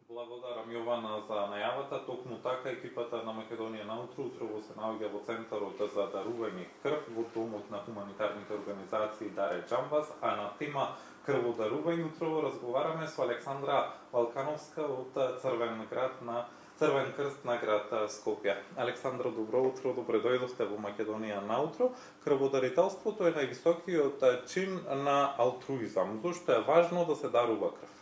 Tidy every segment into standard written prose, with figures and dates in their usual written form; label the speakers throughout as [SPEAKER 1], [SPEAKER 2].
[SPEAKER 1] Благодарам Јована за најавата. Токму така екипата на Македонија наутро утрово се наоѓа во центарот за дарување крв во домот на хуманитарните организации Даре Џамбас, а на тема крводарување утрово разговараме со Александра Валкановска од Црвен крст на град Скопје. Александра, добро утро, добре дојдовте во Македонија наутро. Крводарителството е највисокиот чин на алтруизам. Зошто е важно да се дарува крв?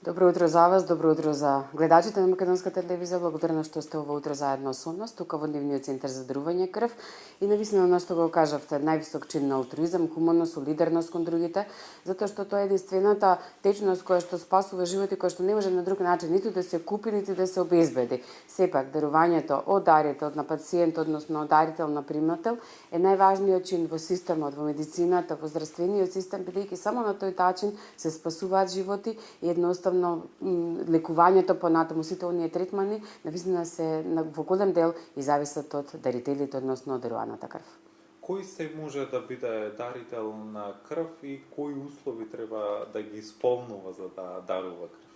[SPEAKER 2] Добро утро за вас, добро утро за гледачите на Македонска телевизија. Благодарна што сте ова утро заедно со нас, тука во Дневниот центар за дарување крв. И навистина на што го кажавте, највисок чин на алтруизам, хуманност, солидарност кон другите, затоа што тоа е единствената течност која што спасува животи, која што не може на друг начин ниту да се купи, ниту да се обезбеди. Сепак, дарувањето од дарител на пациент, односно од дарител на примател, е најважниот чин во системот, во медицината, во здравствениот систем, бидејќи само на тој начин се спасуваат животи и едноставно лекувањето понатаму, сите оние третмани, навистина се во голем дел и зависат од дарителите, односно од даруваната крв.
[SPEAKER 1] Кој се може да биде дарител на крв и кои услови треба да ги исполнува за да дарува крв?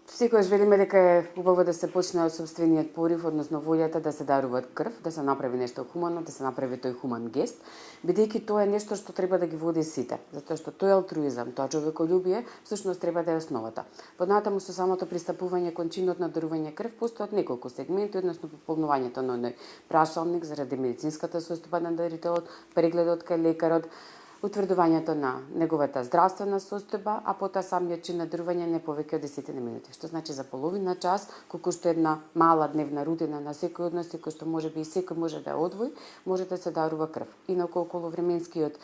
[SPEAKER 2] Секогаш велиме дека е убаво да се почне од собствениот порив, односно волјата да се дарува крв, да се направи нешто хумано, да се направи тој хуман гест, бидејќи тоа е нешто што треба да ги води сите, затоа што тој алтруизам, тоа човеколюбие, всушност треба да е основата. Понатаму со самото пристапување кон чинот на дарување крв постојат неколку сегменти, односно пополнувањето на оној прашалник заради медицинската состојба на дарителот, прегледот кај лекарот, утврдувањето на неговата здравствена состојба, а потоа самиот чин на дарување не повеќе од 10 минути, што значи за половина час, колку што една мала дневна рутина на секој од нас, кој што можеби и секој може да одвои, може да се дарува крв. Инаку околу временскиот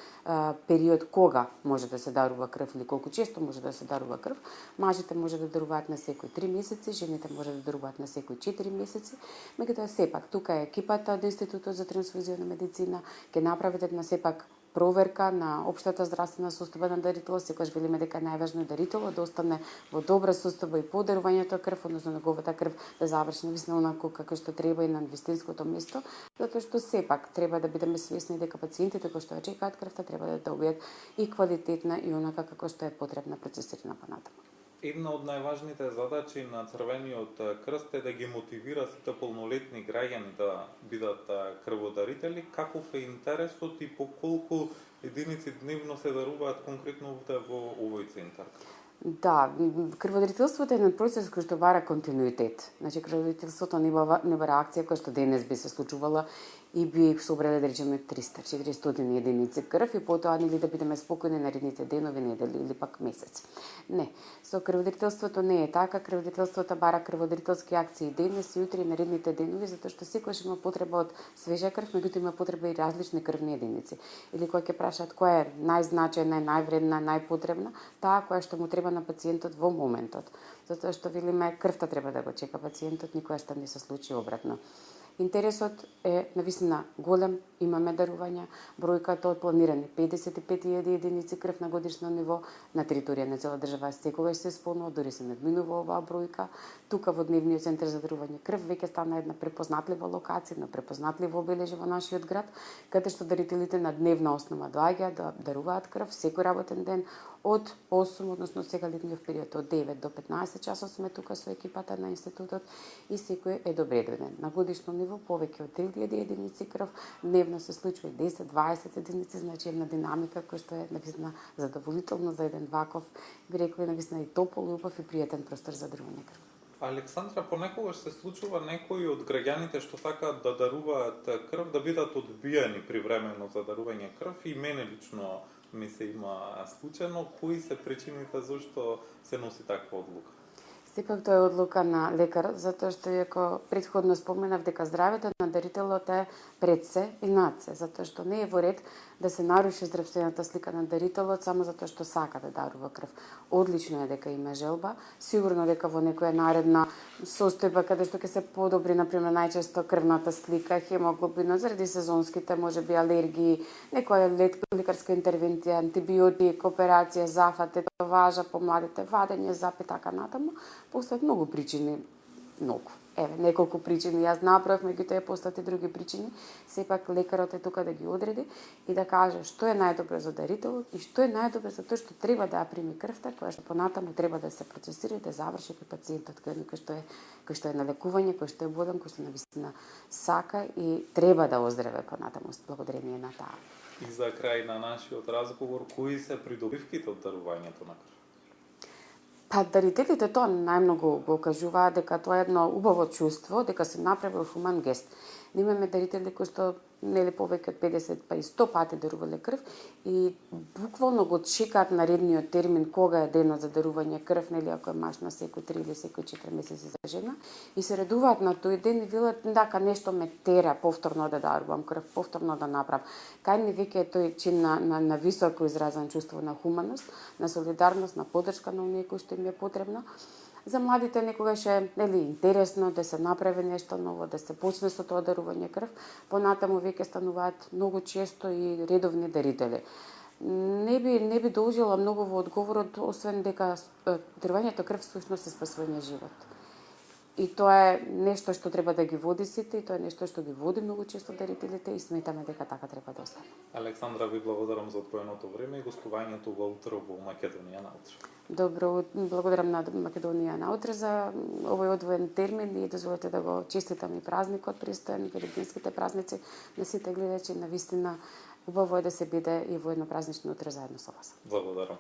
[SPEAKER 2] период кога може да се дарува крв или колку често може да се дарува крв, мажите може да даруваат на секој 3 месеци, жените може да даруваат на секој 4 месеци. Меѓутоа сепак тука е екипата од Институтот за трансфузиона медицина, ќе направите на сепак проверка на општата здравствена состојба на дарителот. Секогаш велиме дека најважно е дарителот да остане во добра состојба и по дарувањето крв, односно неговата крв да заврши навистина онако како што треба и на вистинското место, затоа што сепак треба да бидеме свесни дека пациентите кои што ја чекаат крвта треба да добијат и квалитетна и онака како што е потребна процесирана понатаму.
[SPEAKER 1] Една од најважните задачи на Црвениот крст е да ги мотивира сите полнолетни граѓани да бидат крводарители. Каков е интересот и по колку единици дневно се даруваат конкретно во овој центар?
[SPEAKER 2] Да, крводарителството е еден процес кој што бара континуитет. Значи, крводарителството не бара акција која што денес би се случувала и би собрале, да речеме, 300-400 единици крв и потоа нели да бидеме спокојни наредните денови, недели или пак месеци. Не, со крводарителството не е така. Крводарителството бара крводарителски акции денес и утре и наредните денови, затоа што секојаш има потреба од свежа крв, меѓутоа има потреба и различни крвни единици. Или кога ќе прашаат која е најзначајна, највредна, најпотребна, таа која што му треба на пациентот во моментот. Затоа што велиме крвта треба да го чека пациентот, никогаш не се случи обратно. Интересот е навистина голем, имаме дарувања, бројката од планирани 55.000 единици крв на годишно ниво на територија на цела држава секогаш се исполнува, дури се надминува оваа бројка. Тука во Дневниот центар за дарување крв веќе стана една препознатлива локација, една препознатливо обележје во нашиот град, каде што дарителите на дневна основа доаѓаат да даруваат крв секој работен ден од 8, односно сега летниот период од 9 до 15 часот сме тука со екипата на институтот и секој е добре дојден. На годишно ниво повеќе од 3000 единици крв, дневно се случува 10-20 единици, значи една динамика која што е навистина задоволителна за еден ваков, би рекла навистина и топол и убав и пријатен простор за дарување крв.
[SPEAKER 1] Александра, понекогаш се случува некои од граѓаните што сакаат да даруваат крв да бидат одбиени привремено за дарување крв и мене лично ми се има случајно. Кои се причините зашто се носи таква одлука?
[SPEAKER 2] Сепак тоа е одлука на лекарот, затоа што иако претходно споменав дека здравето на дарителот е пред се и над се, затоа што не е во ред да се наруши здравствената слика на дарителот само затоа што сака да дарува крв. Одлично е дека има желба, сигурно дека во некоја наредна состојба каде што ќе се подобри, например, најчесто крвната слика, хемоглобинот заради сезонските можеби алергии, некоја лекарска интервенција, антибиотик, операција, зафат, важа по младите, вадење, запи така натаму, постојат многу причини многу. Еве, неколку причини јас направив, меѓутоа постати други причини. Сепак лекарот е тука да ги одреди и да каже што е најдобро за дарителот и што е најдобро за тој што треба да ја прими крвта, која што понатаму треба да се процесира и да заврши при пациентот кој што е на лекување, кој што е болен, кој што навистина сака и треба да оздраве понатаму благодарение на таа.
[SPEAKER 1] И за крај на нашиот разговор, кои се придобивките од дарувањето на крв?
[SPEAKER 2] Па дарителите тоа најмногу го кажуваат дека тоа е едно убаво чувство, дека се направил хуман гест. Имаме дарители кои што нели повеќе од 50 па и 100 пати дарувале крв и буквално го чекаат наредниот термин кога е денот за дарување крв, нели ако е маш на секој 3 или секој 4 месеци за жена и се радуваат на тој ден и велат дека нешто ме тера повторно да дарувам крв, повторно да направам. Кај ни веќе е тој чин на високо изразен чувство на хуманост, на солидарност, на поддршка на оние кои што им е потребно. За младите некогаш е нели интересно да се направи нешто ново, да се почне со тоа дарување крв, понатаму веќе стануваат многу често и редовни дарители. Не би должила многу во одговорот, освен дека дарувањето крв всушност е спасување живот. И тоа е нешто што треба да ги води сите, и тоа е нешто што ги води многу често дарителите и сметаме дека така треба да остане.
[SPEAKER 1] Александра, ви благодарам за одвоеното време и гостувањето во утро во Македонија на утро.
[SPEAKER 2] Добро, благодарам на Македонија на утро за овој одвоен термин и дозволете да го честитам и празникот пристоен, великденските празници на сите гледачи. Навистина убаво е да се биде и во едно празнично утро заедно со вас.
[SPEAKER 1] Благодарам.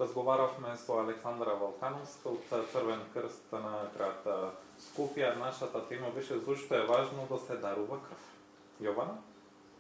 [SPEAKER 1] Разговаравме со Александра Валкановска од Црвен крст на град Скопје. Нашата тема беше зошто е важно да се дарува крв. Јована?